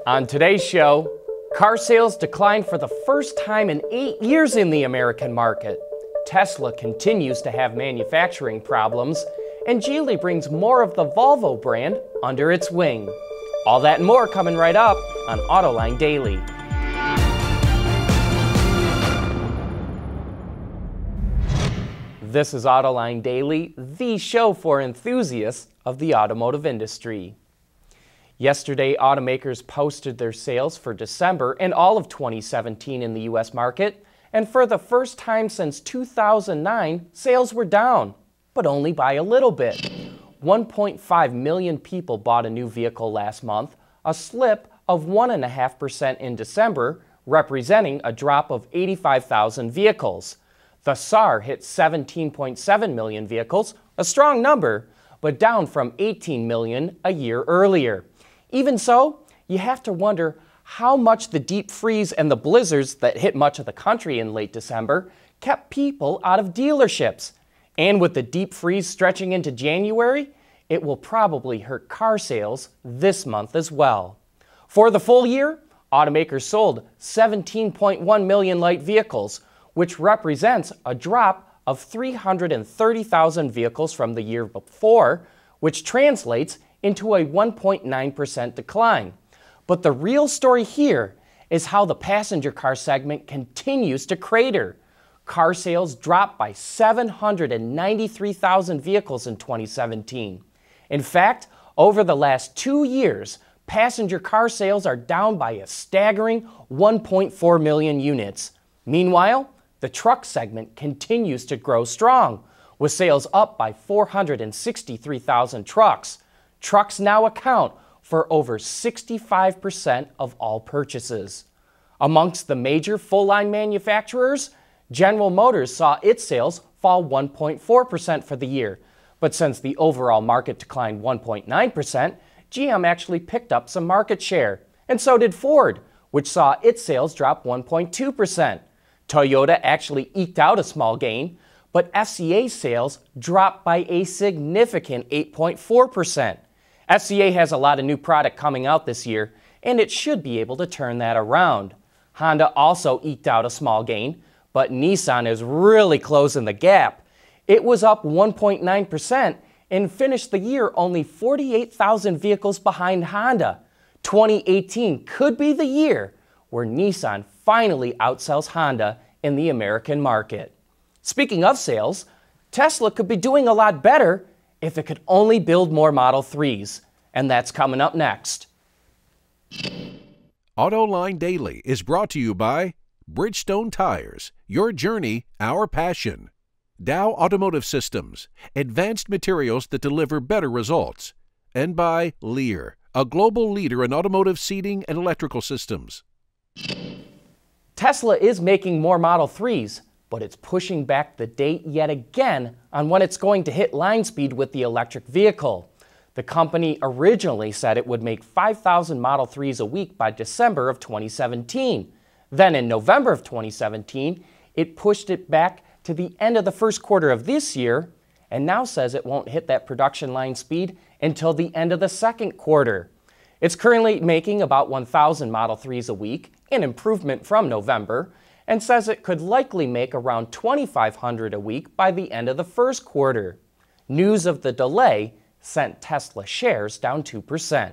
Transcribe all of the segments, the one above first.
On today's show, car sales declined for the first time in 8 years in the American market. Tesla continues to have manufacturing problems, and Geely brings more of the Volvo brand under its wing. All that and more coming right up on Autoline Daily. This is Autoline Daily, the show for enthusiasts of the automotive industry. Yesterday, automakers posted their sales for December and all of 2017 in the U.S. market, and for the first time since 2009, sales were down, but only by a little bit. 1.5 million people bought a new vehicle last month, a slip of 1.5% in December, representing a drop of 85,000 vehicles. The SAAR hit 17.7 million vehicles, a strong number, but down from 18 million a year earlier. Even so, you have to wonder how much the deep freeze and the blizzards that hit much of the country in late December kept people out of dealerships. And with the deep freeze stretching into January, it will probably hurt car sales this month as well. For the full year, automakers sold 17.1 million light vehicles, which represents a drop of 330,000 vehicles from the year before, which translates into a 1.9% decline. But the real story here is how the passenger car segment continues to crater. Car sales dropped by 793,000 vehicles in 2017. In fact, over the last 2 years, passenger car sales are down by a staggering 1.4 million units. Meanwhile, the truck segment continues to grow strong, with sales up by 463,000 trucks. Trucks now account for over 65% of all purchases. Amongst the major full-line manufacturers, General Motors saw its sales fall 1.4% for the year. But since the overall market declined 1.9%, GM actually picked up some market share. And so did Ford, which saw its sales drop 1.2%. Toyota actually eked out a small gain, but FCA sales dropped by a significant 8.4%. FCA has a lot of new product coming out this year, and it should be able to turn that around. Honda also eked out a small gain, but Nissan is really closing the gap. It was up 1.9% and finished the year only 48,000 vehicles behind Honda. 2018 could be the year where Nissan finally outsells Honda in the American market. Speaking of sales, Tesla could be doing a lot better if it could only build more Model 3s, and that's coming up next. Autoline Daily is brought to you by Bridgestone Tires, your journey, our passion. Dow Automotive Systems, advanced materials that deliver better results. And by Lear, a global leader in automotive seating and electrical systems. Tesla is making more Model 3s, but it's pushing back the date yet again on when it's going to hit line speed with the electric vehicle. The company originally said it would make 5,000 Model 3s a week by December of 2017. Then in November of 2017, it pushed it back to the end of the first quarter of this year, and now says it won't hit that production line speed until the end of the second quarter. It's currently making about 1,000 Model 3s a week, an improvement from November, and says it could likely make around 2,500 a week by the end of the first quarter. News of the delay sent Tesla shares down 2%.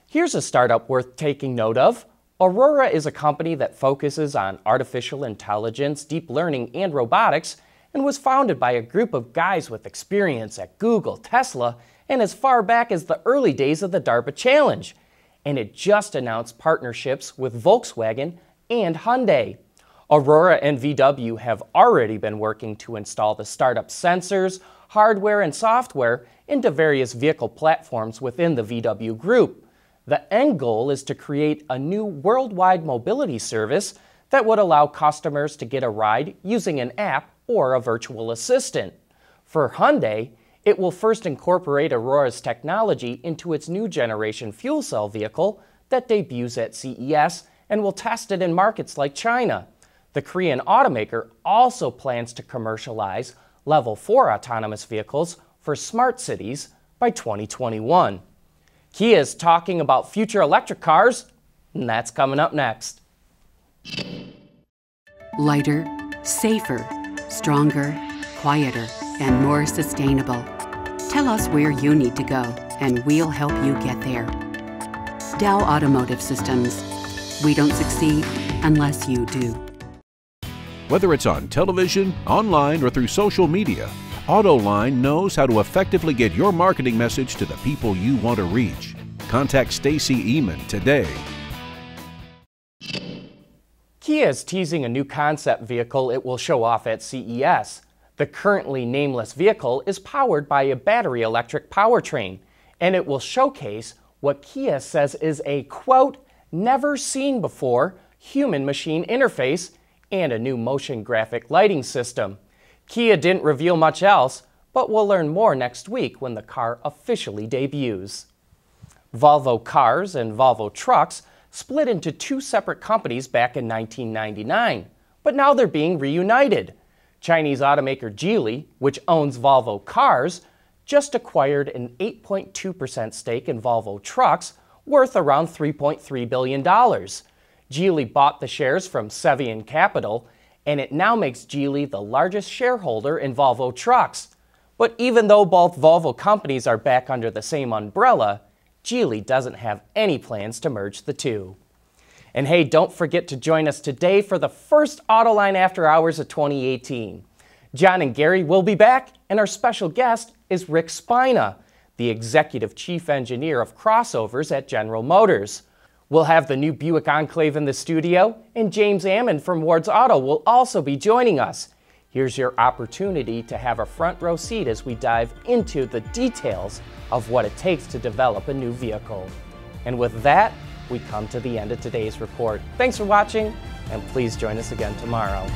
Here's a startup worth taking note of. Aurora is a company that focuses on artificial intelligence, deep learning, and robotics, and was founded by a group of guys with experience at Google, Tesla, and as far back as the early days of the DARPA Challenge. And it just announced partnerships with Volkswagen and Hyundai. Aurora and VW have already been working to install the startup sensors, hardware, and software into various vehicle platforms within the VW group. The end goal is to create a new worldwide mobility service that would allow customers to get a ride using an app or a virtual assistant. For Hyundai, it will first incorporate Aurora's technology into its new generation fuel cell vehicle that debuts at CES and will test it in markets like China. The Korean automaker also plans to commercialize Level 4 autonomous vehicles for smart cities by 2021. Kia is talking about future electric cars, and that's coming up next. Lighter, safer, stronger, quieter, and more sustainable. Tell us where you need to go, and we'll help you get there. Dow Automotive Systems. We don't succeed unless you do. Whether it's on television, online, or through social media, Autoline knows how to effectively get your marketing message to the people you want to reach. Contact Stacy Eman today. Kia is teasing a new concept vehicle it will show off at CES. The currently nameless vehicle is powered by a battery electric powertrain, and it will showcase what Kia says is a, quote, never seen before human-machine interface and a new motion graphic lighting system. Kia didn't reveal much else, but we'll learn more next week when the car officially debuts. Volvo Cars and Volvo Trucks split into two separate companies back in 1999, but now they're being reunited. Chinese automaker Geely, which owns Volvo Cars, just acquired an 8.2% stake in Volvo Trucks, worth around $3.3 billion. Geely bought the shares from Cevian Capital, and it now makes Geely the largest shareholder in Volvo Trucks. But even though both Volvo companies are back under the same umbrella, Geely doesn't have any plans to merge the two. And hey, don't forget to join us today for the first Autoline After Hours of 2018. John and Gary will be back, and our special guest is Rick Spina, the Executive Chief Engineer of Crossovers at General Motors. We'll have the new Buick Enclave in the studio, and James Ammon from Ward's Auto will also be joining us. Here's your opportunity to have a front row seat as we dive into the details of what it takes to develop a new vehicle. And with that, we come to the end of today's report. Thanks for watching, and please join us again tomorrow.